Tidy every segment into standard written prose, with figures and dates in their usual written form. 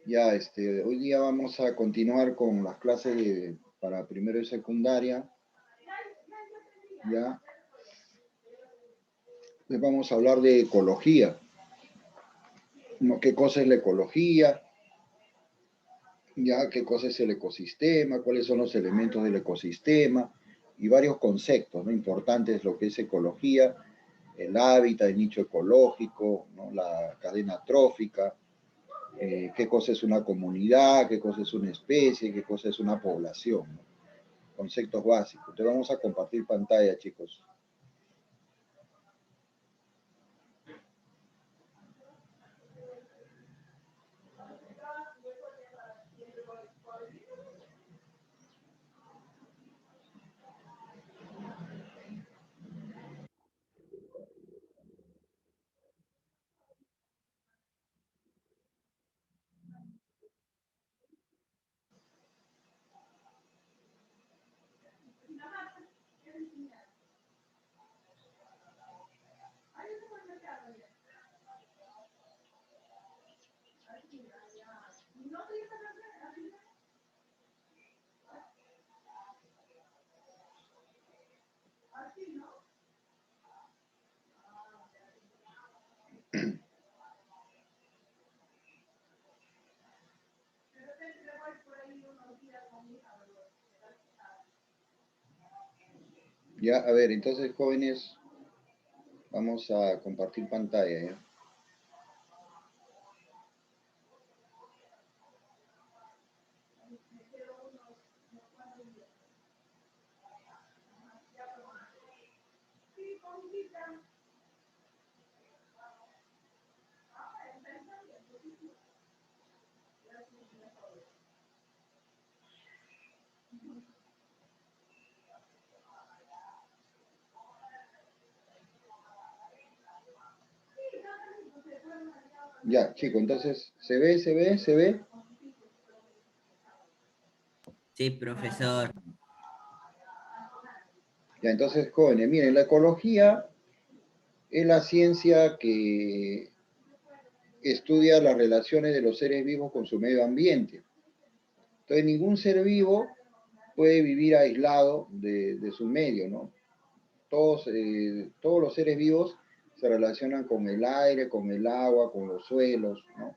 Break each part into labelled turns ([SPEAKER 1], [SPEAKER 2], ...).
[SPEAKER 1] Ya, hoy día vamos a continuar con las clases para primero y secundaria. Ya, hoy vamos a hablar de ecología. ¿No? ¿Qué cosa es la ecología? Ya, ¿qué cosa es el ecosistema? ¿Cuáles son los elementos del ecosistema? Y varios conceptos, ¿no? Importantes, lo que es ecología, el hábitat, el nicho ecológico, ¿no? La cadena trófica, qué cosa es una comunidad, qué cosa es una especie, qué cosa es una población, ¿no? Conceptos básicos. Te vamos a compartir pantalla, chicos. Ya, a ver, entonces, jóvenes, vamos a compartir pantalla, ¿ya? Ya, chicos, entonces, ¿se ve, se ve, se ve?
[SPEAKER 2] Sí, profesor.
[SPEAKER 1] Ya, entonces, jóvenes, miren, la ecología es la ciencia que estudia las relaciones de los seres vivos con su medio ambiente. Entonces, ningún ser vivo puede vivir aislado de su medio, ¿no? Todos los seres vivos se relacionan con el aire, con el agua, con los suelos, ¿no?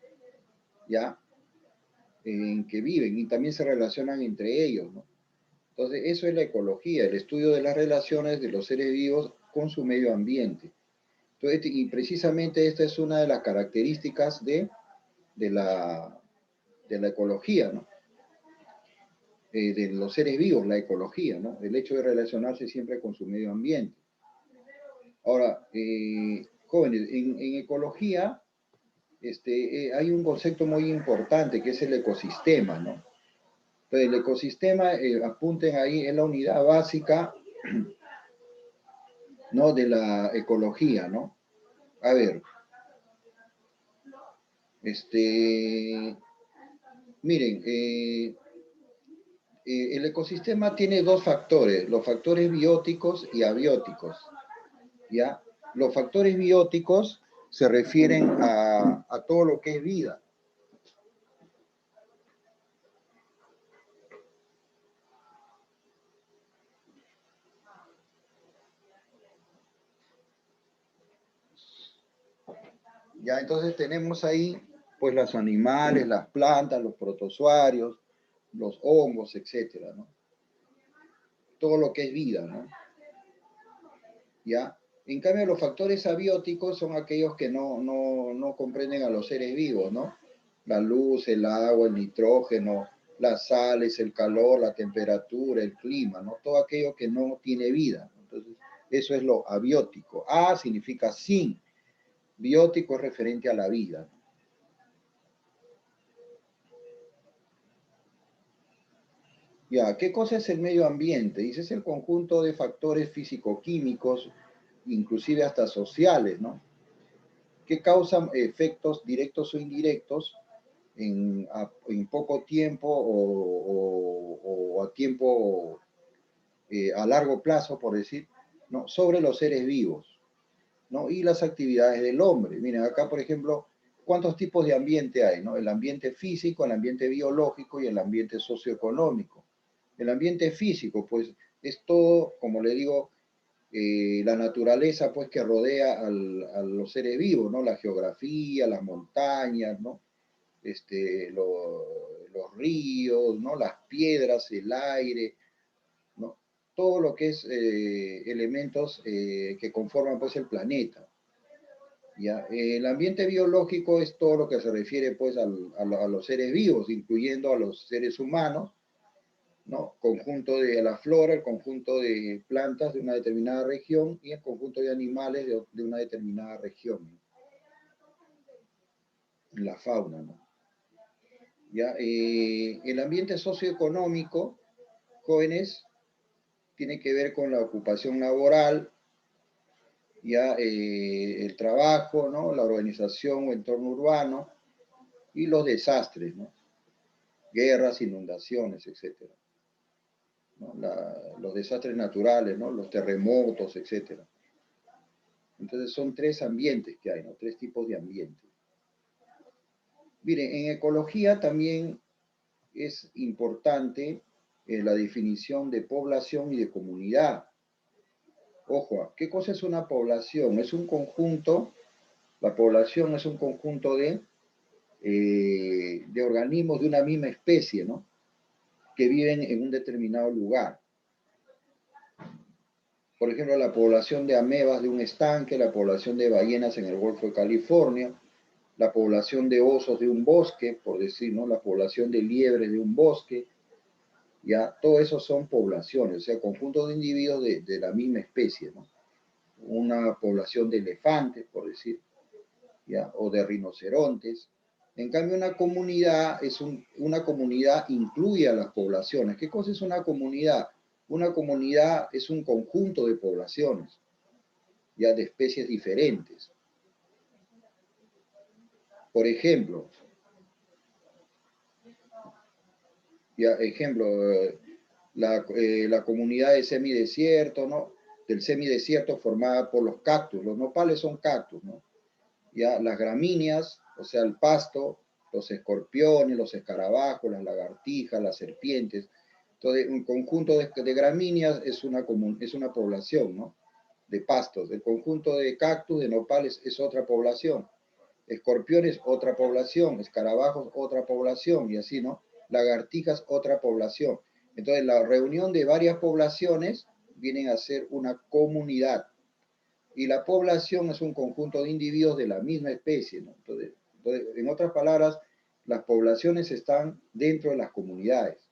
[SPEAKER 1] ¿Ya? En que viven y también se relacionan entre ellos, ¿no? Entonces, eso es la ecología, el estudio de las relaciones de los seres vivos con su medio ambiente. Entonces, y precisamente esta es una de las características de, la, de la ecología, ¿no? De los seres vivos, la ecología, ¿no? El hecho de relacionarse siempre con su medio ambiente. Ahora, jóvenes, en ecología hay un concepto muy importante que es el ecosistema, ¿no? Entonces, el ecosistema, apunten ahí, es la unidad básica, ¿no? De la ecología, ¿no? A ver, miren, el ecosistema tiene dos factores, los factores bióticos y abióticos, ¿ya? Los factores bióticos se refieren a todo lo que es vida. Ya, entonces tenemos ahí, pues, los animales, las plantas, los protozoarios, los hongos, etcétera, ¿no? Todo lo que es vida, ¿no? ¿Ya? En cambio, los factores abióticos son aquellos que no comprenden a los seres vivos, ¿no? La luz, el agua, el nitrógeno, las sales, el calor, la temperatura, el clima, ¿no? Todo aquello que no tiene vida. Entonces, eso es lo abiótico. A significa sin. Biótico es referente a la vida. Ya, ¿qué cosa es el medio ambiente? Dice, es el conjunto de factores físico-químicos, inclusive hasta sociales, ¿no? Que causan efectos directos o indirectos en poco tiempo o a tiempo, a largo plazo, por decir, ¿no? Sobre los seres vivos, ¿no? Y las actividades del hombre. Miren, acá, por ejemplo, ¿cuántos tipos de ambiente hay, no? El ambiente físico, el ambiente biológico y el ambiente socioeconómico. El ambiente físico, pues, es todo, como le digo, la naturaleza, pues, que rodea a los seres vivos, ¿no? La geografía, las montañas, ¿no? Los ríos, ¿no? Las piedras, el aire, ¿no? Todo lo que es elementos que conforman, pues, el planeta. ¿Ya? El ambiente biológico es todo lo que se refiere, pues, a los seres vivos, incluyendo a los seres humanos, ¿no? Conjunto de la flora, el conjunto de plantas de una determinada región y el conjunto de animales de una determinada región, ¿no? La fauna, ¿no? ¿Ya? El ambiente socioeconómico, jóvenes, tiene que ver con la ocupación laboral, ya el trabajo, ¿no? La organización o entorno urbano y los desastres, ¿no? Guerras, inundaciones, etcétera, ¿no? Los desastres naturales, ¿no? Los terremotos, etcétera. Entonces son tres ambientes que hay, ¿no? Tres tipos de ambientes. Miren, en ecología también es importante la definición de población y de comunidad. Ojo, ¿qué cosa es una población? Es un conjunto, la población es un conjunto de organismos de una misma especie, ¿no? Que viven en un determinado lugar. Por ejemplo, la población de amebas de un estanque, la población de ballenas en el Golfo de California, la población de osos de un bosque, por decir, ¿no? La población de liebres de un bosque, ya, todo eso son poblaciones, o sea, conjuntos de individuos de la misma especie, ¿no? Una población de elefantes, por decir, ya, o de rinocerontes. En cambio, una comunidad una comunidad incluye a las poblaciones. ¿Qué cosa es una comunidad? Una comunidad es un conjunto de poblaciones, ya de especies diferentes. Por ejemplo, ya, ejemplo, la comunidad de semidesierto, ¿no? Del semidesierto formada por los cactus. Los nopales son cactus, ¿no? Ya las gramíneas, o sea, el pasto, los escorpiones, los escarabajos, las lagartijas, las serpientes. Entonces, un conjunto de gramíneas es una población, ¿no? De pastos. El conjunto de cactus, de nopales, es otra población. Escorpiones, otra población. Escarabajos, otra población. Y así, ¿no? Lagartijas, otra población. Entonces, la reunión de varias poblaciones vienen a ser una comunidad. Y la población es un conjunto de individuos de la misma especie, ¿no? Entonces, en otras palabras, las poblaciones están dentro de las comunidades.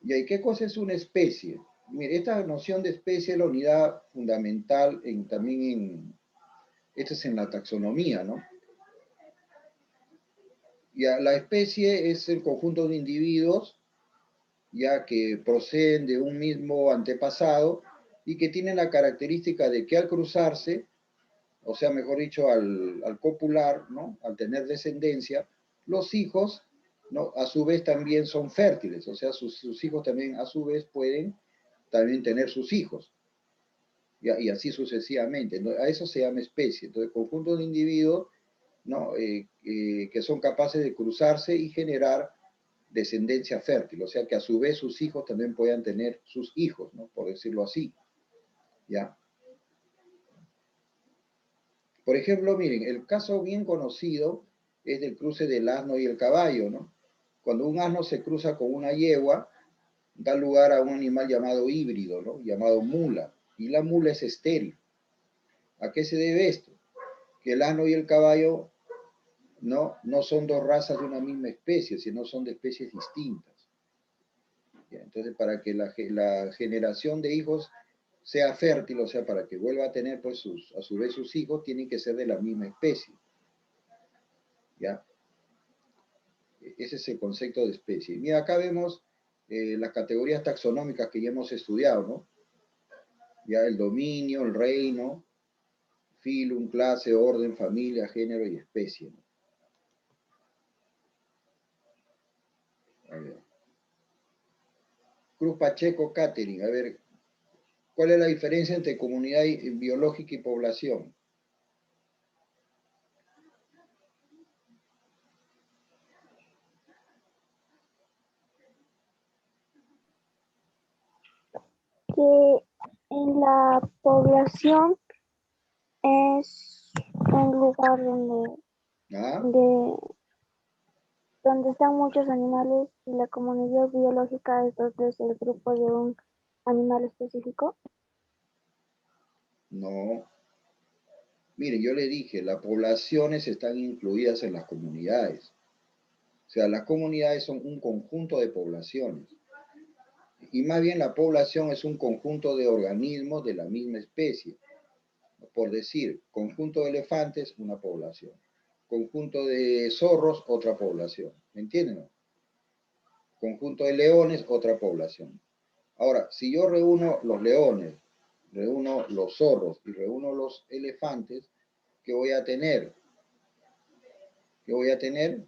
[SPEAKER 1] ¿Y qué cosa es una especie? Mire, esta noción de especie es la unidad fundamental esto es en la taxonomía, ¿no? Ya, la especie es el conjunto de individuos ya que proceden de un mismo antepasado y que tienen la característica de que al cruzarse, o sea, mejor dicho, al copular, ¿no? Al tener descendencia, los hijos, ¿no? A su vez también son fértiles, o sea, sus hijos también a su vez pueden también tener sus hijos, y así sucesivamente, ¿no? A eso se llama especie. Entonces, conjunto de individuos, ¿no? Que son capaces de cruzarse y generar descendencia fértil, o sea, que a su vez sus hijos también puedan tener sus hijos, ¿no? Por decirlo así, ¿ya? Por ejemplo, miren, el caso bien conocido es del cruce del asno y el caballo, ¿no? Cuando un asno se cruza con una yegua, da lugar a un animal llamado híbrido, ¿no? Llamado mula, y la mula es estéril. ¿A qué se debe esto? Que el asno y el caballo no son dos razas de una misma especie, sino son de especies distintas. ¿Ya? Entonces, para que la generación de hijos sea fértil, o sea, para que vuelva a tener pues a su vez sus hijos, tienen que ser de la misma especie. ¿Ya? Ese es el concepto de especie. Mira, acá vemos las categorías taxonómicas que ya hemos estudiado, ¿no? Ya el dominio, el reino, filum, clase, orden, familia, género y especie, ¿no? A ver. Cruz Pacheco Catering, a ver, ¿cuál es la diferencia entre comunidad biológica y población?
[SPEAKER 3] que en la población es un lugar
[SPEAKER 1] ¿Ah?
[SPEAKER 3] donde están muchos animales y la comunidad biológica es donde es el grupo de un animal específico.
[SPEAKER 1] No. Mire, yo le dije, las poblaciones están incluidas en las comunidades. O sea, las comunidades son un conjunto de poblaciones. Y más bien la población es un conjunto de organismos de la misma especie. Por decir, conjunto de elefantes, una población. Conjunto de zorros, otra población. ¿Me entienden? Conjunto de leones, otra población. Ahora, si yo reúno los leones, reúno los zorros y reúno los elefantes, ¿qué voy a tener? ¿Qué voy a tener?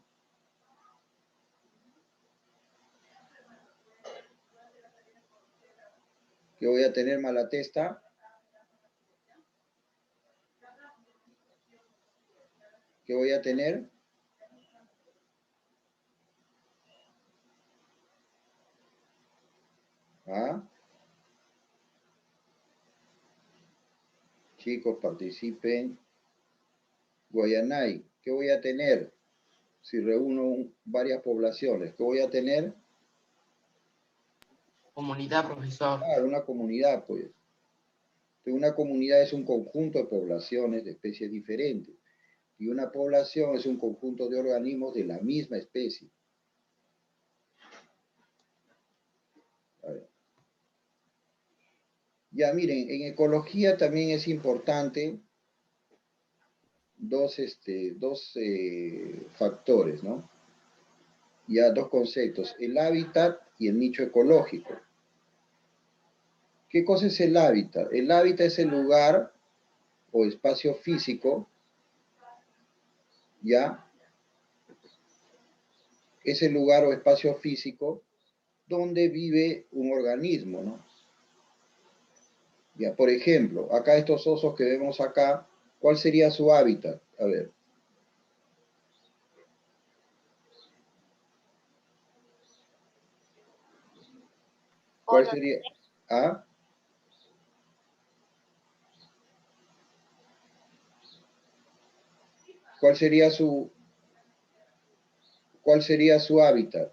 [SPEAKER 1] ¿Qué voy a tener, Malatesta? ¿Qué voy a tener? ¿Ah? Chicos, participen. Guayanay, ¿qué voy a tener? Si reúno varias poblaciones, ¿qué voy a tener?
[SPEAKER 4] Comunidad, profesor.
[SPEAKER 1] Ah, una comunidad, pues. Una comunidad es un conjunto de poblaciones de especies diferentes. Y una población es un conjunto de organismos de la misma especie. A ver. Ya, miren, en ecología también es importante dos factores, ¿no? Ya dos conceptos, el hábitat y el nicho ecológico. ¿Qué cosa es el hábitat? El hábitat es el lugar o espacio físico, ¿ya? Es el lugar o espacio físico donde vive un organismo, ¿no? Ya, por ejemplo, acá estos osos que vemos acá, ¿cuál sería su hábitat? A ver. ¿Cuál sería? ¿Ah? ¿Cuál sería su hábitat?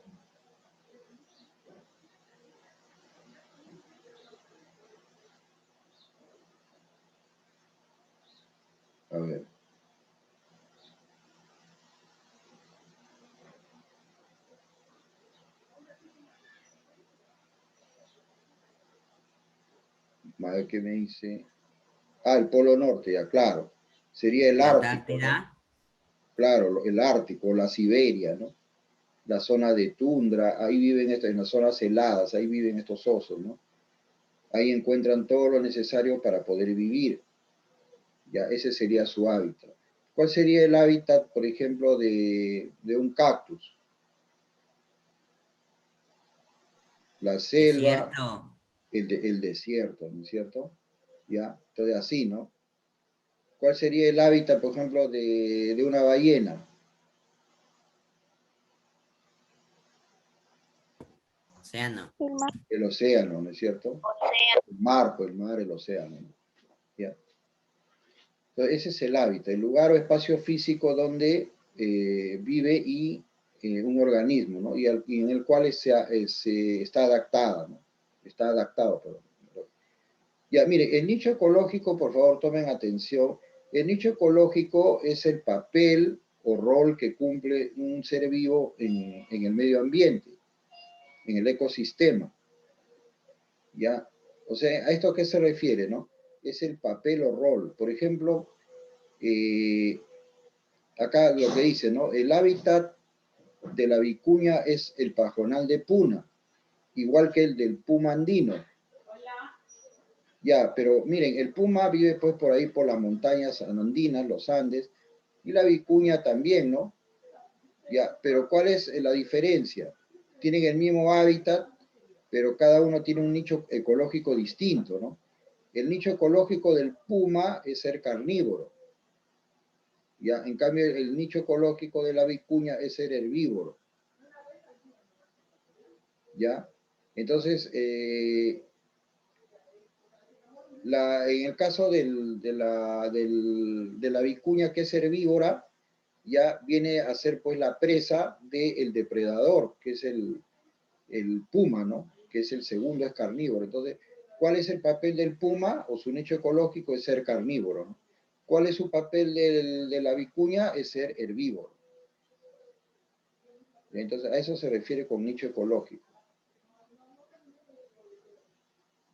[SPEAKER 1] A ver. A ver qué me dice. Ah, el Polo Norte, ya, claro. Sería el
[SPEAKER 2] La
[SPEAKER 1] Ártico, ¿no?
[SPEAKER 2] Antártida.
[SPEAKER 1] Claro, el Ártico, la Siberia, ¿no? La zona de tundra, ahí viven en las zonas heladas, ahí viven estos osos, ¿no? Ahí encuentran todo lo necesario para poder vivir. Ya, ese sería su hábitat. ¿Cuál sería el hábitat, por ejemplo, de un cactus? La selva,
[SPEAKER 2] Desierto.
[SPEAKER 1] el desierto, ¿no es cierto? Ya, entonces así, ¿no? ¿Cuál sería el hábitat, por ejemplo, de una ballena?
[SPEAKER 2] Océano.
[SPEAKER 3] El mar.
[SPEAKER 1] El océano, ¿no es cierto? El mar, pues el mar, el océano, ¿no? Ya. Entonces, ese es el hábitat, el lugar o espacio físico donde vive un organismo, ¿no? Y en el cual se está adaptada, ¿no? Está adaptado, perdón. Ya, mire, el nicho ecológico, por favor, tomen atención. El nicho ecológico es el papel o rol que cumple un ser vivo en el medio ambiente, en el ecosistema. ¿Ya? O sea, ¿a esto a qué se refiere, no? Es el papel o rol. Por ejemplo, acá lo que dice, ¿no? El hábitat de la vicuña es el pajonal de Puna, igual que el del puma andino. Ya, pero miren, el puma vive pues por ahí por las montañas andinas, los Andes, y la vicuña también, ¿no? Ya, pero ¿cuál es la diferencia? Tienen el mismo hábitat, pero cada uno tiene un nicho ecológico distinto, ¿no? El nicho ecológico del puma es ser carnívoro. Ya, en cambio, el nicho ecológico de la vicuña es ser herbívoro. ¿Ya? Entonces, En el caso de la vicuña que es herbívora, ya viene a ser pues la presa del depredador, que es el puma, ¿no? Que es el segundo, es carnívoro. Entonces, ¿cuál es el papel del puma? O su nicho ecológico es ser carnívoro, ¿no? ¿Cuál es su papel de la vicuña? Es ser herbívoro. Entonces, a eso se refiere con nicho ecológico.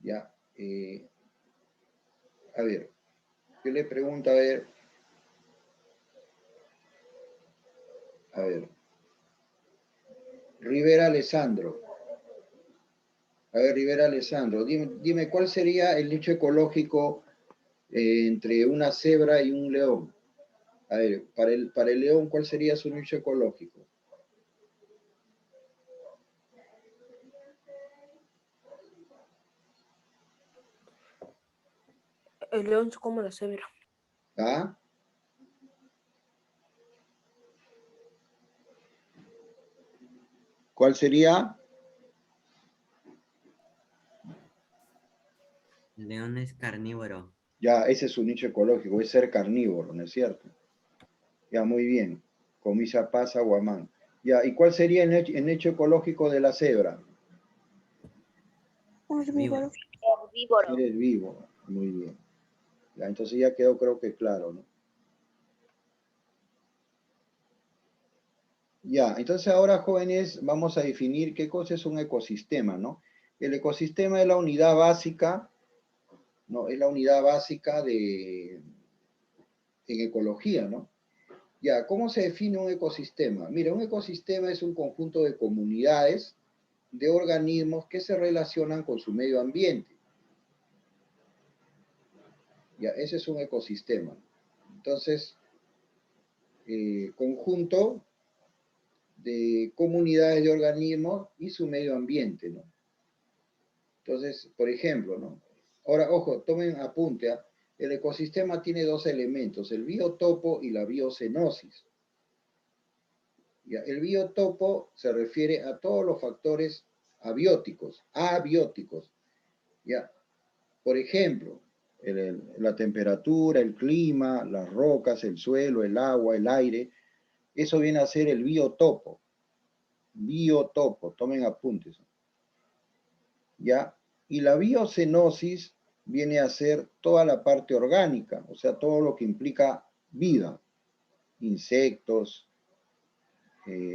[SPEAKER 1] Ya. A ver, yo le pregunto, a ver, Rivera Alessandro. A ver, Rivera Alessandro, dime ¿cuál sería el nicho ecológico entre una cebra y un león? A ver, para el león, ¿cuál sería su nicho ecológico?
[SPEAKER 4] El león se come la cebra.
[SPEAKER 1] ¿Ah? ¿Cuál sería?
[SPEAKER 2] El león es carnívoro.
[SPEAKER 1] Ya, ese es su nicho ecológico, es ser carnívoro, ¿no es cierto? Ya, muy bien. Comisa pasa, guamán. Ya, ¿y cuál sería el nicho ecológico de la cebra?
[SPEAKER 3] Herbívoro.
[SPEAKER 5] Herbívoro.
[SPEAKER 1] Eres vivo. Muy bien. Ya, entonces ya quedó creo que claro, ¿no? Ya, entonces ahora, jóvenes, vamos a definir qué cosa es un ecosistema, ¿no? El ecosistema es la unidad básica, ¿no? Es la unidad básica en ecología, ¿no? Ya, ¿cómo se define un ecosistema? Mira, un ecosistema es un conjunto de comunidades, de organismos que se relacionan con su medio ambiente. Ya, ese es un ecosistema. Entonces, conjunto de comunidades de organismos y su medio ambiente, ¿no? Entonces, por ejemplo, ¿no? Ahora, ojo, tomen apunte, ¿ah? El ecosistema tiene dos elementos, el biotopo y la biocenosis. ¿Ya? El biotopo se refiere a todos los factores abióticos, ¿ya? Por ejemplo, la temperatura, el clima, las rocas, el suelo, el agua, el aire, eso viene a ser el biotopo. Biotopo, tomen apuntes. ¿Ya? Y la biocenosis viene a ser toda la parte orgánica, o sea, todo lo que implica vida, insectos,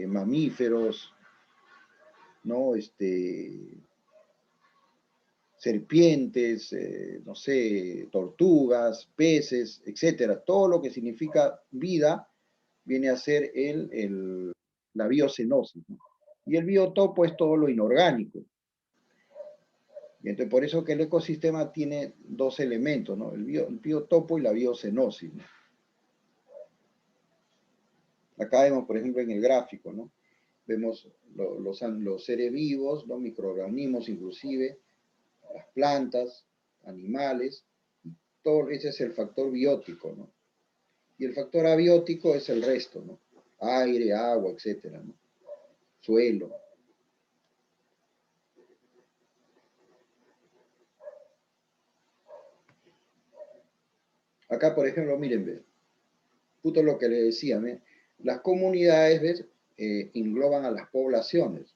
[SPEAKER 1] mamíferos, ¿no? Serpientes, no sé, tortugas, peces, etcétera. Todo lo que significa vida viene a ser la biocenosis, ¿no? Y el biotopo es todo lo inorgánico. Y entonces, por eso que el ecosistema tiene dos elementos, ¿no? El biotopo y la biocenosis, ¿no? Acá vemos, por ejemplo, en el gráfico, ¿no? Vemos los seres vivos, los microorganismos inclusive, las plantas, animales, todo ese es el factor biótico, ¿no? Y el factor abiótico es el resto, ¿no? Aire, agua, etcétera, ¿no? Suelo. Acá, por ejemplo, miren, ¿ves? Justo lo que les decía, ¿ves? Las comunidades, ¿ves? Engloban a las poblaciones.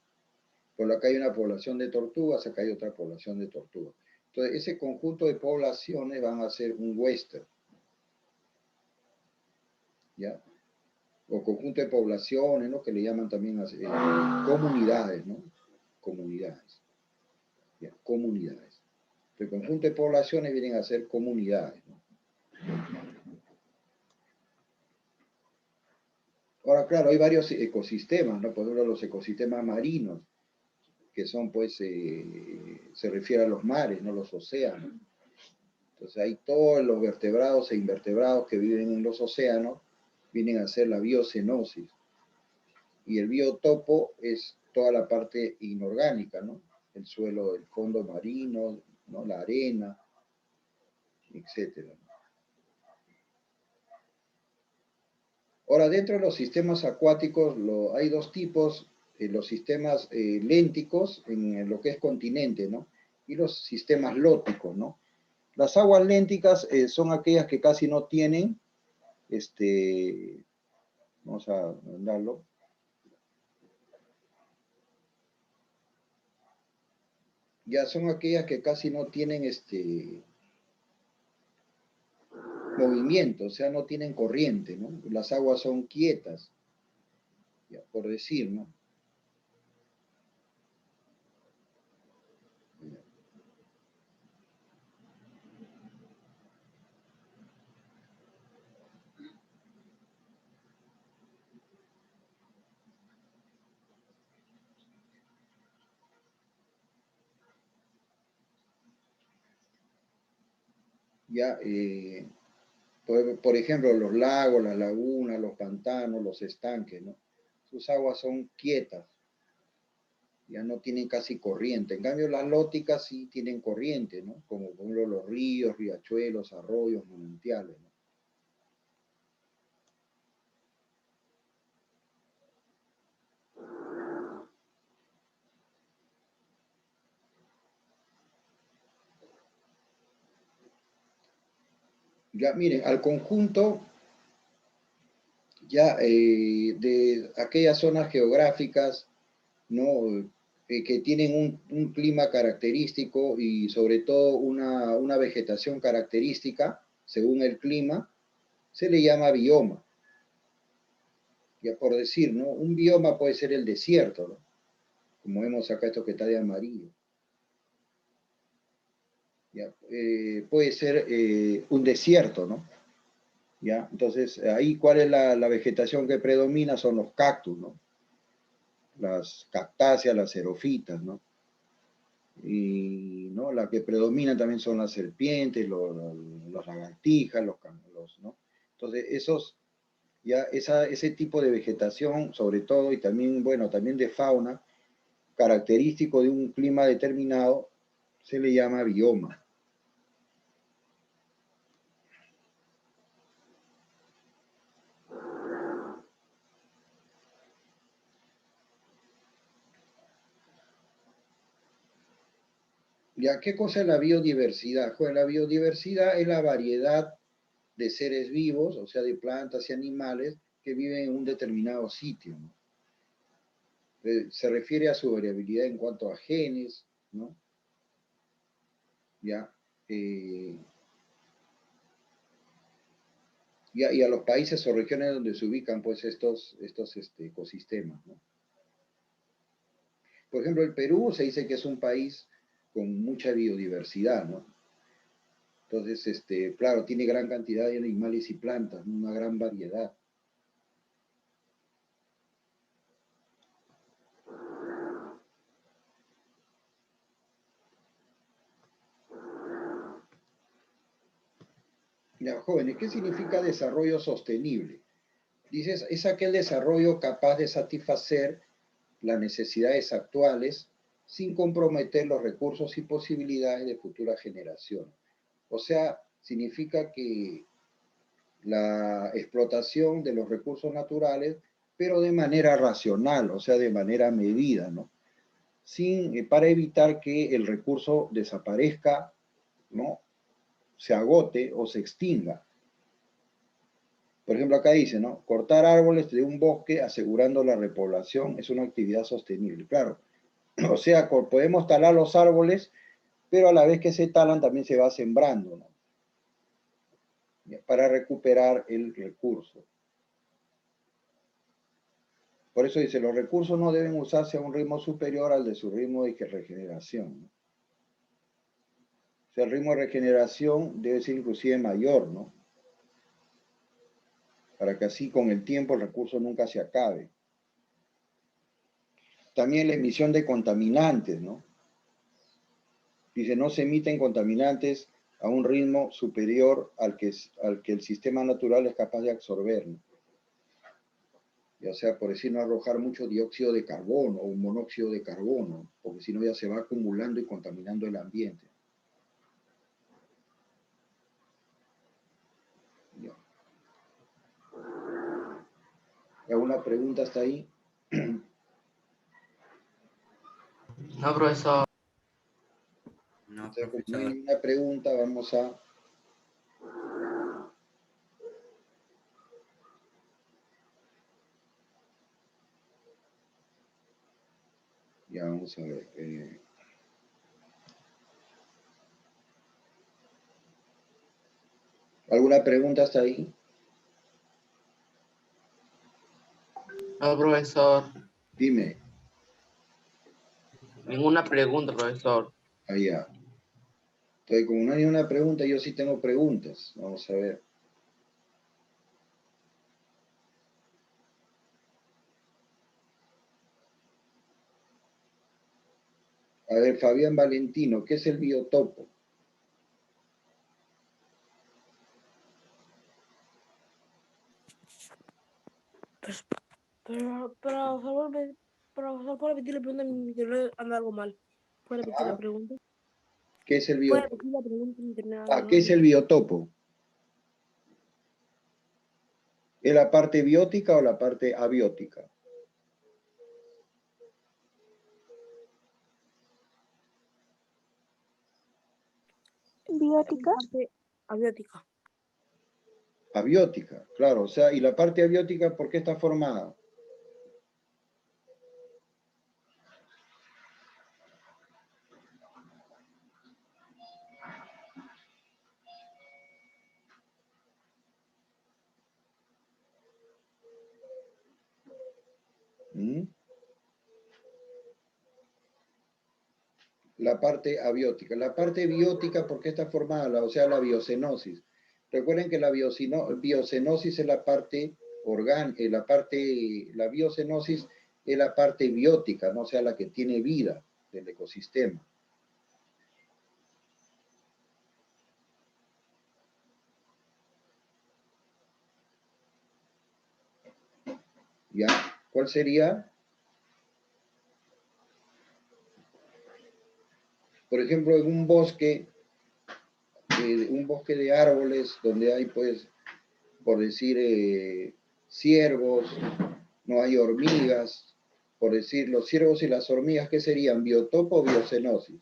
[SPEAKER 1] Por acá hay una población de tortugas, acá hay otra población de tortugas. Entonces, ese conjunto de poblaciones van a ser un western. ¿Ya? O conjunto de poblaciones, ¿no? Que le llaman también comunidades, ¿no? Comunidades. ¿Ya? Comunidades. El conjunto de poblaciones vienen a ser comunidades, ¿no? Ahora, claro, hay varios ecosistemas, ¿no? Por ejemplo, los ecosistemas marinos, que son, pues, se refiere a los mares, no los océanos. Entonces, hay todos los vertebrados e invertebrados que viven en los océanos, vienen a ser la biocenosis. Y el biotopo es toda la parte inorgánica, ¿no? El suelo, el fondo marino, ¿no? La arena, etcétera. Ahora, dentro de los sistemas acuáticos hay dos tipos, los sistemas lénticos en lo que es continente, ¿no? Y los sistemas lóticos, ¿no? Las aguas lénticas son aquellas que casi no tienen, vamos a mandarlo. Ya son aquellas que casi no tienen movimiento, o sea, no tienen corriente, ¿no? Las aguas son quietas, ya, por decir, ¿no? Ya, por ejemplo, los lagos, las lagunas, los pantanos, los estanques, ¿no? Sus aguas son quietas, ya no tienen casi corriente. En cambio, las lóticas sí tienen corriente, ¿no? Como por ejemplo los ríos, riachuelos, arroyos, manantiales, ¿no? Ya, miren, al conjunto, ya de aquellas zonas geográficas, ¿no? Que tienen un clima característico y sobre todo una vegetación característica, según el clima, se le llama bioma. Ya por decir, ¿no? Un bioma puede ser el desierto, ¿no? Como vemos acá esto que está de amarillo. ¿Ya? Puede ser un desierto, ¿no? ¿Ya? Entonces, ahí, ¿cuál es la vegetación que predomina? Son los cactus, ¿no? Las cactáceas, las xerofitas, ¿no? Y, ¿no? La que predomina también son las serpientes, las lagartijas, ¿no? Entonces, ese tipo de vegetación, sobre todo, y también, bueno, también de fauna, característico de un clima determinado, se le llama bioma. ¿Ya qué cosa es la biodiversidad? Pues la biodiversidad es la variedad de seres vivos, o sea, de plantas y animales que viven en un determinado sitio, ¿no? Se refiere a su variabilidad en cuanto a genes, ¿no? ¿Ya? Eh, y a los países o regiones donde se ubican pues estos ecosistemas, ¿no? Por ejemplo, el Perú se dice que es un país con mucha biodiversidad, ¿no? Entonces, claro, tiene gran cantidad de animales y plantas, ¿no? Una gran variedad. Ya, jóvenes, ¿qué significa desarrollo sostenible? Dices, es aquel desarrollo capaz de satisfacer las necesidades actuales sin comprometer los recursos y posibilidades de futuras generaciones. O sea, significa que la explotación de los recursos naturales, pero de manera racional, o sea, de manera medida, ¿no? Para evitar que el recurso desaparezca, ¿no? Se agote o se extinga. Por ejemplo, acá dice, ¿no? Cortar árboles de un bosque asegurando la repoblación es una actividad sostenible. Claro, o sea, podemos talar los árboles, pero a la vez que se talan también se va sembrando, ¿no? Para recuperar el recurso. Por eso dice, los recursos no deben usarse a un ritmo superior al de su ritmo de regeneración, ¿no? O sea, el ritmo de regeneración debe ser inclusive mayor, ¿no? Para que así con el tiempo el recurso nunca se acabe. También la emisión de contaminantes, ¿no? Dice, no se emiten contaminantes a un ritmo superior al que el sistema natural es capaz de absorber, ¿no? Ya sea, por decir, no arrojar mucho dióxido de carbono o monóxido de carbono, porque si no ya se va acumulando y contaminando el ambiente. Ya. ¿Alguna pregunta hasta ahí?
[SPEAKER 2] No, profesor. No. No,
[SPEAKER 1] Entonces, como no hay
[SPEAKER 2] profesor.
[SPEAKER 1] ninguna pregunta, vamos a... Ya, vamos a ver. ¿Alguna pregunta hasta ahí?
[SPEAKER 5] No, profesor.
[SPEAKER 1] Dime.
[SPEAKER 5] Ninguna pregunta, profesor.
[SPEAKER 1] Allá. Entonces, como no hay una pregunta, yo sí tengo preguntas. Vamos a ver. A ver, Fabián Valentino, ¿qué es el biotopo?
[SPEAKER 4] Pues, profesor, ¿puede repetir la pregunta? Mi internet anda algo mal. ¿Puede repetir la pregunta?
[SPEAKER 1] ¿Qué es el
[SPEAKER 4] ¿Puede
[SPEAKER 1] biotopo?
[SPEAKER 4] repetir la pregunta? Mi internet anda
[SPEAKER 1] Ah,
[SPEAKER 4] algo
[SPEAKER 1] ¿qué es
[SPEAKER 4] mal.
[SPEAKER 1] el biotopo? ¿Es la parte biótica o la parte abiótica?
[SPEAKER 3] Biótica.
[SPEAKER 4] Parte abiótica.
[SPEAKER 1] Abiótica, claro. O sea, ¿y la parte abiótica por qué está formada? ¿Mm? La parte abiótica. La parte biótica, ¿por qué está formada? O sea, la biocenosis. Recuerden que la biocenosis es la parte orgánica, la biocenosis es la parte biótica, ¿no? O sea, la que tiene vida del ecosistema. ¿Ya? ¿Cuál sería? Por ejemplo, en un bosque de árboles donde hay, pues, por decir, ciervos, no hay hormigas, por decir, los ciervos y las hormigas, ¿qué serían? ¿Biotopo o biocenosis?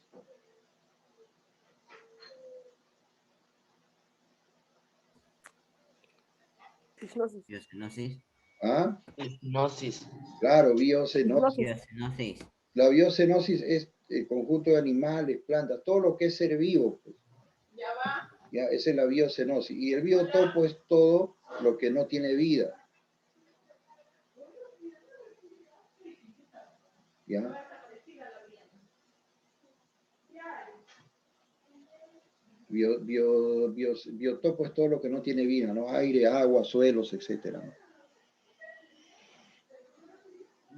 [SPEAKER 4] Hipnosis.
[SPEAKER 2] Biocenosis.
[SPEAKER 1] ¿Ah?
[SPEAKER 5] Hipnosis.
[SPEAKER 1] Claro, biocenosis.
[SPEAKER 4] Hipnosis.
[SPEAKER 2] Biocenosis.
[SPEAKER 1] La biocenosis es el conjunto de animales, plantas, todo lo que es ser vivo, pues. Ya, esa es la biocenosis. Y el biotopo es todo lo que no tiene vida. ¿Ya? Biotopo es todo lo que no tiene vida, ¿no? Aire, agua, suelos, etcétera, ¿no?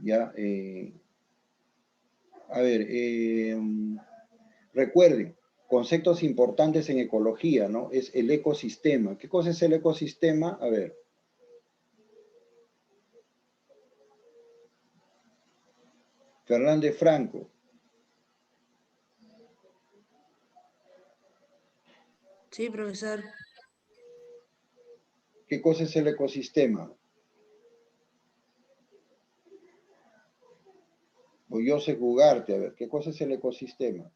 [SPEAKER 1] Ya, a ver, recuerden, conceptos importantes en ecología, ¿no? Es el ecosistema. ¿Qué cosa es el ecosistema? A ver. Fernández Franco.
[SPEAKER 4] Sí, profesor.
[SPEAKER 1] ¿Qué cosa es el ecosistema? O yo sé jugarte, a ver, ¿qué cosa es el ecosistema?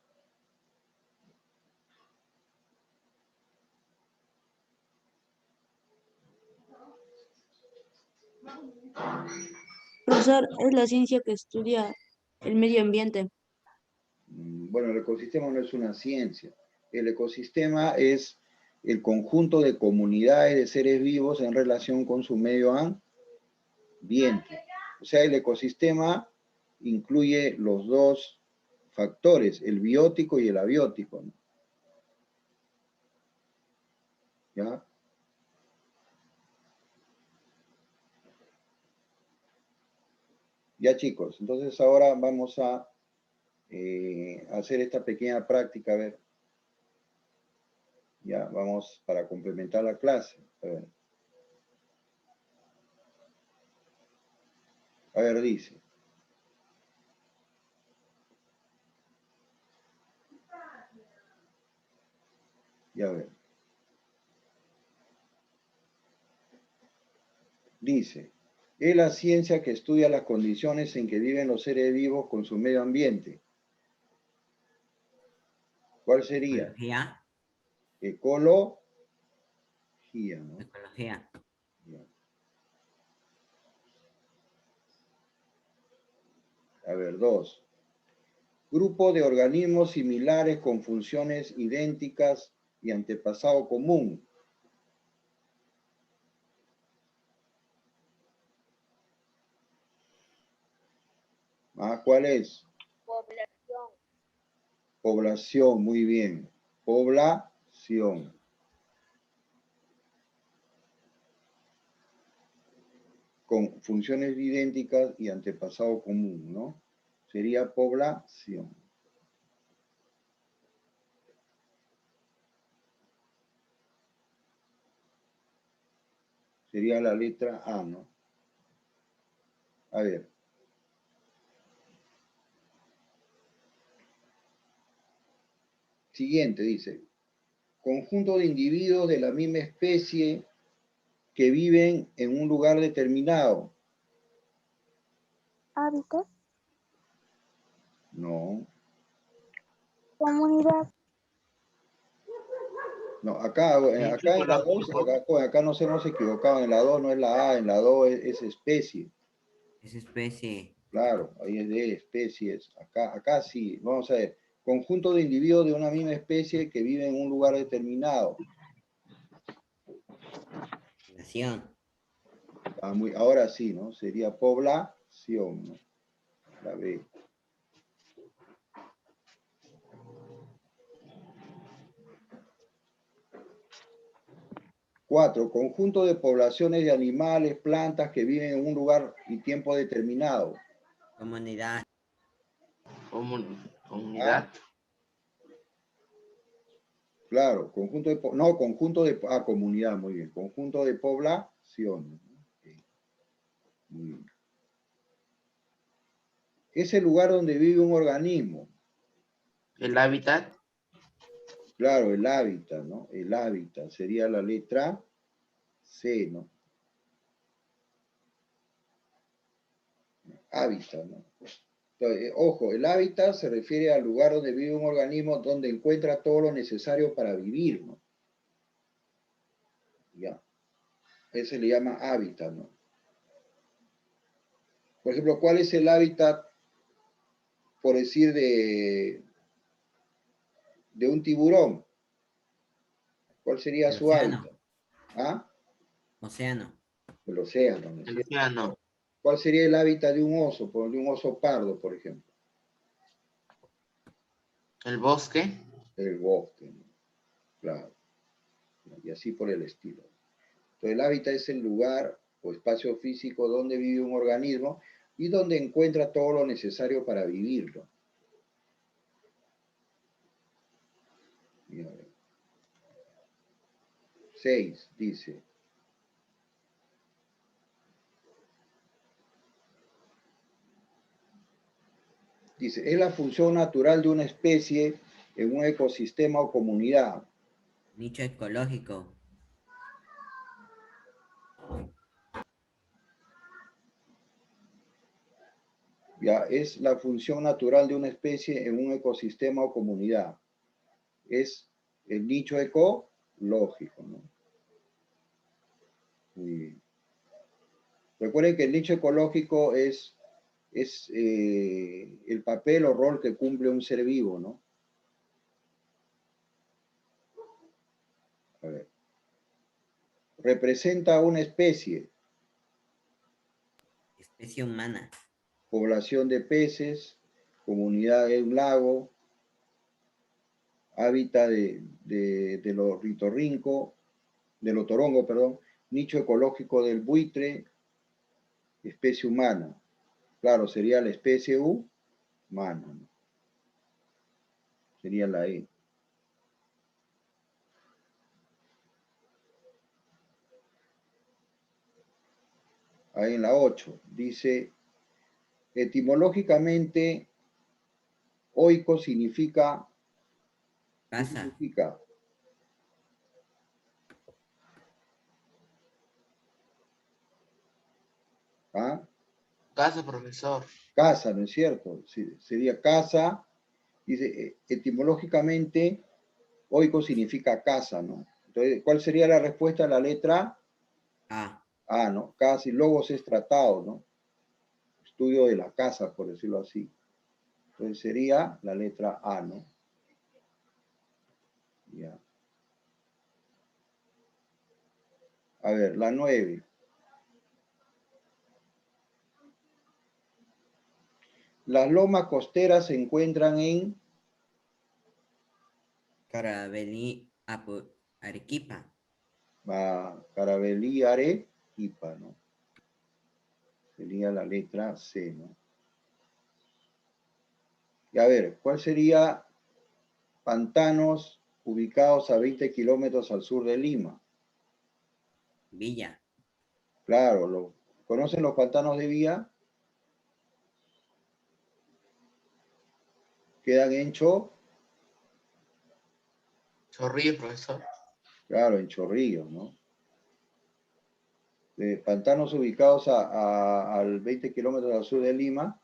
[SPEAKER 6] Profesor, es la ciencia que estudia el medio ambiente.
[SPEAKER 1] Bueno, el ecosistema no es una ciencia. El ecosistema es el conjunto de comunidades de seres vivos en relación con su medio ambiente. O sea, el ecosistema incluye los dos factores, el biótico y el abiótico, ¿no? ¿Ya? Ya, chicos, entonces ahora vamos a hacer esta pequeña práctica, a ver. Ya, vamos para complementar la clase. A ver, dice. Ya ver. Dice, es la ciencia que estudia las condiciones en que viven los seres vivos con su medio ambiente. ¿Cuál sería?
[SPEAKER 2] Ecología.
[SPEAKER 1] Ecología, ¿no?
[SPEAKER 2] Ecología.
[SPEAKER 1] Ya. A ver, 2. Grupo de organismos similares con funciones idénticas y antepasado común. ¿Cuál es?
[SPEAKER 3] Población.
[SPEAKER 1] Población, muy bien. Población. Con funciones idénticas y antepasado común, ¿no? Sería población. Sería la letra A, ¿no? A ver. Siguiente, dice. Conjunto de individuos de la misma especie que viven en un lugar determinado.
[SPEAKER 3] Hábitat.
[SPEAKER 1] No.
[SPEAKER 3] Comunidad.
[SPEAKER 1] No, acá en la 2, acá nos hemos equivocado. En la 2 no es la A, en la 2 es especie.
[SPEAKER 2] Es especie.
[SPEAKER 1] Claro, ahí es de especies. Acá sí. Vamos a ver. Conjunto de individuos de una misma especie que viven en un lugar determinado.
[SPEAKER 2] Nación.
[SPEAKER 1] Ahora sí, ¿no? Sería población, ¿no? La B. 4. Conjunto de poblaciones de animales, plantas que viven en un lugar y tiempo determinado.
[SPEAKER 2] Comunidad.
[SPEAKER 5] Comunidad.
[SPEAKER 1] Claro, conjunto de comunidad, muy bien. Conjunto de población. Okay. Muy bien. Es el lugar donde vive un organismo.
[SPEAKER 5] El hábitat.
[SPEAKER 1] Claro, el hábitat, ¿no? El hábitat sería la letra C, ¿no? Hábitat, ¿no? Entonces, ojo, el hábitat se refiere al lugar donde vive un organismo donde encuentra todo lo necesario para vivir, ¿no? Ya. Ese le llama hábitat, ¿no? Por ejemplo, ¿cuál es el hábitat, por decir, de un tiburón? ¿Cuál sería
[SPEAKER 2] El
[SPEAKER 1] su
[SPEAKER 2] océano.
[SPEAKER 1] hábitat? ¿Ah?
[SPEAKER 2] Océano.
[SPEAKER 1] El océano, ¿no es
[SPEAKER 5] El
[SPEAKER 1] cierto?
[SPEAKER 5] océano.
[SPEAKER 1] ¿Cuál sería el hábitat de un oso? De un oso pardo, por ejemplo.
[SPEAKER 5] El bosque.
[SPEAKER 1] El bosque, ¿no? Claro. Y así por el estilo. Entonces, el hábitat es el lugar o espacio físico donde vive un organismo y donde encuentra todo lo necesario para vivirlo. 6 dice. Dice, es la función natural de una especie en un ecosistema o comunidad.
[SPEAKER 2] Nicho ecológico.
[SPEAKER 1] Ya, es la función natural de una especie en un ecosistema o comunidad. Es el nicho ecológico, ¿no? Muy bien. Recuerden que el nicho ecológico es el papel o rol que cumple un ser vivo, ¿no? A ver. Representa una especie,
[SPEAKER 2] Especie humana.
[SPEAKER 1] población de peces, comunidad de un lago, hábitat de los ornitorrinco, del otorongo, perdón, nicho ecológico del buitre, especie humana. Claro, sería la especie humana, ¿no? Sería la E. Ahí en la 8, dice, etimológicamente, oiko significa, ¿qué
[SPEAKER 2] Casa.
[SPEAKER 1] significa? ¿Ah?
[SPEAKER 5] Casa, profesor.
[SPEAKER 1] Casa, ¿no es cierto? Sí, sería casa, dice, etimológicamente, Oiko significa casa, ¿no? Entonces, ¿cuál sería la respuesta a la letra
[SPEAKER 2] A.
[SPEAKER 1] A, ¿no? Casa y logos es tratado, ¿no? Estudio de la casa, por decirlo así. Entonces sería la letra A, ¿no? Ya. A ver, la 9. Las lomas costeras se encuentran en
[SPEAKER 2] Carabelí, Arequipa.
[SPEAKER 1] Carabelí, Arequipa, ¿no? Sería la letra C, ¿no? Y a ver, ¿cuál sería pantanos ubicados a 20 kilómetros al sur de Lima?
[SPEAKER 2] Villa.
[SPEAKER 1] Claro, ¿conocen los pantanos de Villa? Quedan en
[SPEAKER 5] Chorrillos, profesor.
[SPEAKER 1] claro, en Chorrillos, ¿no? Pantanos ubicados al 20 kilómetros al sur de Lima,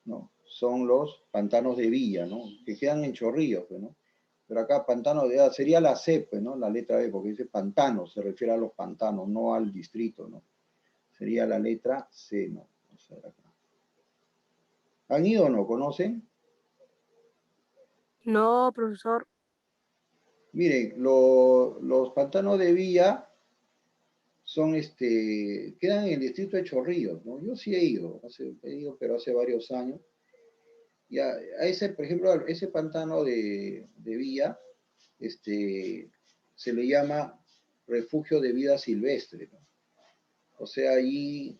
[SPEAKER 1] ¿no? Son los pantanos de Villa, ¿no? Que quedan en Chorrillos, pues, ¿no? Pero acá pantano sería la C, pues, ¿no? La letra B, porque dice pantanos, se refiere a los pantanos, no al distrito, ¿no? Sería la letra C, ¿no? Vamos a ver acá. ¿Han ido o no? ¿Conocen?
[SPEAKER 4] No, profesor.
[SPEAKER 1] Miren, los pantanos de Villa son, quedan en el distrito de Chorrillos, ¿no? Yo sí he ido, pero hace varios años. Y a ese, por ejemplo, ese pantano de Villa, se le llama refugio de vida silvestre, ¿no? O sea, allí,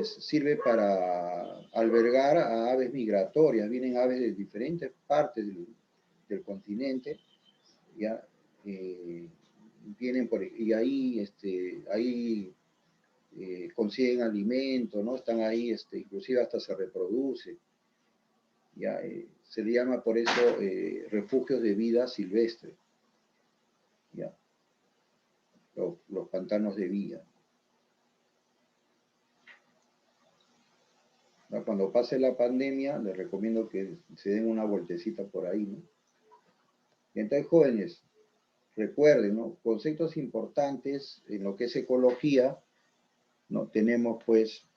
[SPEAKER 1] sirve para albergar a aves migratorias. Vienen aves de diferentes partes del continente, ya, vienen y ahí consiguen alimento, ¿no? Están ahí, inclusive hasta se reproduce. Ya, se le llama por eso refugios de vida silvestre. Ya, los pantanos de Villa. Cuando pase la pandemia, les recomiendo que se den una vueltecita por ahí, ¿no? Y entonces, jóvenes, recuerden, ¿no? Conceptos importantes en lo que es ecología, ¿no? Tenemos, pues,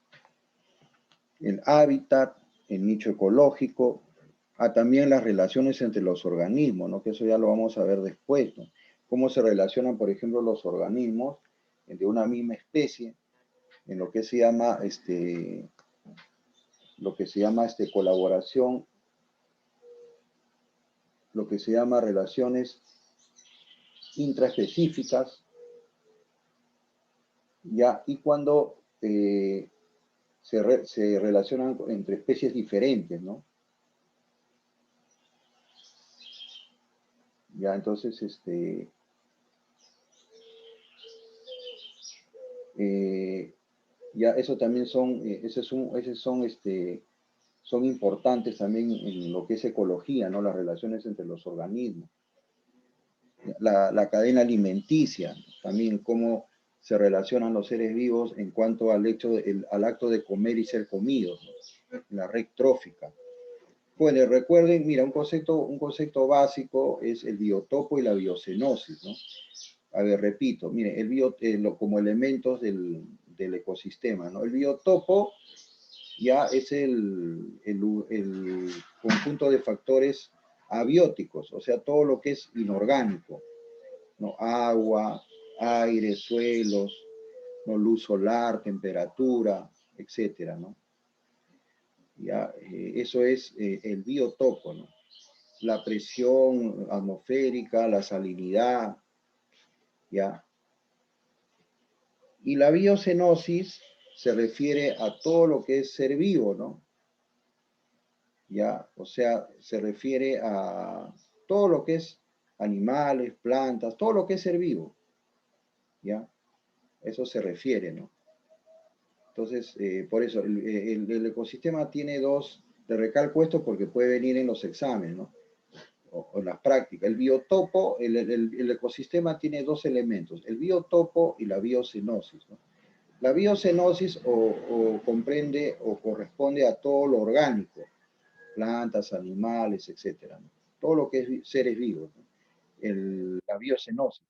[SPEAKER 1] el hábitat, el nicho ecológico, también las relaciones entre los organismos, ¿no? Que eso ya lo vamos a ver después, ¿no? Cómo se relacionan, por ejemplo, los organismos de una misma especie, en lo que se llama, colaboración, lo que se llama relaciones intraespecíficas, ya, y cuando se relacionan entre especies diferentes, ¿no? Ya, entonces, ya eso también son importantes también en lo que es ecología, ¿no? Las relaciones entre los organismos. La cadena alimenticia, también cómo se relacionan los seres vivos en cuanto al acto de comer y ser comidos, ¿no? La red trófica. Bueno, recuerden, mira, un concepto básico es el biotopo y la biocenosis, ¿no? A ver, repito, mire, como elementos del ecosistema, ¿no? El biotopo ya es el conjunto de factores abióticos, o sea, todo lo que es inorgánico, ¿no? Agua, aire, suelos, ¿no? Luz solar, temperatura, etcétera, ¿no? Ya, eso es el biotopo, ¿no? La presión atmosférica, la salinidad, ¿ya? Y la biocenosis se refiere a todo lo que es ser vivo, ¿no? ¿Ya? O sea, se refiere a todo lo que es animales, plantas, todo lo que es ser vivo, ¿ya? Eso se refiere, ¿no? Entonces, por eso, el ecosistema tiene dos, te recalco esto porque puede venir en los exámenes, ¿no? O en las prácticas. El biotopo, el ecosistema tiene dos elementos, el biotopo y la biocenosis, ¿no? La biocenosis comprende o corresponde a todo lo orgánico, plantas, animales, etc., ¿no? todo lo que es seres vivos, ¿no? La biocenosis.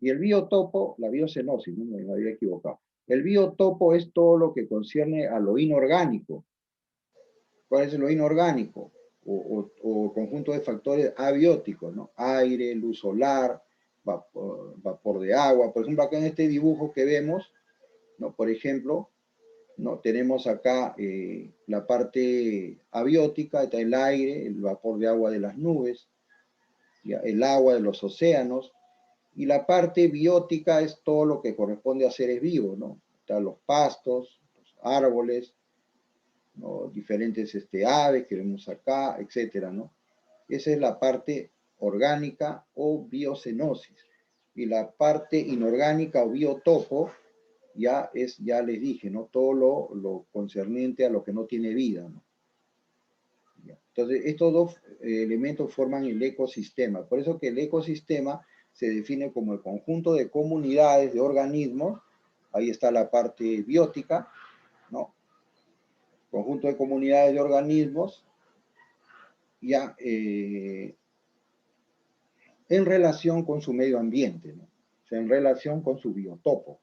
[SPEAKER 1] Y el biotopo, la biocenosis, no me había equivocado. El biotopo es todo lo que concierne a lo inorgánico. ¿Cuál es lo inorgánico? O conjunto de factores abióticos, ¿no? Aire, luz solar, vapor de agua. Por ejemplo, acá en este dibujo que vemos, ¿no? Por ejemplo, ¿no? Tenemos acá la parte abiótica, está el aire, el vapor de agua de las nubes, ¿ya? El agua de los océanos, y la parte biótica es todo lo que corresponde a seres vivos, ¿no? Están los pastos, los árboles, ¿no? Diferentes aves que vemos acá, etcétera, ¿no? Esa es la parte orgánica o biocenosis. Y la parte inorgánica o biotopo ya les dije, ¿no? Todo lo concerniente a lo que no tiene vida, ¿no? Entonces, estos dos elementos forman el ecosistema. Por eso que el ecosistema se define como el conjunto de comunidades, de organismos. Ahí está la parte biótica, ¿no? Conjunto de comunidades de organismos, ya en relación con su medio ambiente, ¿no? O sea, en relación con su biotopo.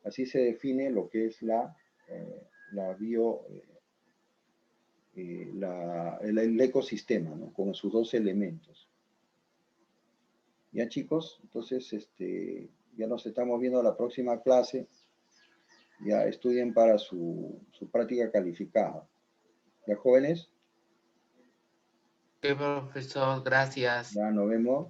[SPEAKER 1] Así se define lo que es el ecosistema, ¿no? Con sus dos elementos. Ya, chicos, entonces ya nos estamos viendo la próxima clase. Ya estudien para su práctica calificada. ¿Ya, jóvenes?
[SPEAKER 5] Ok, profesor, gracias.
[SPEAKER 1] Ya nos vemos.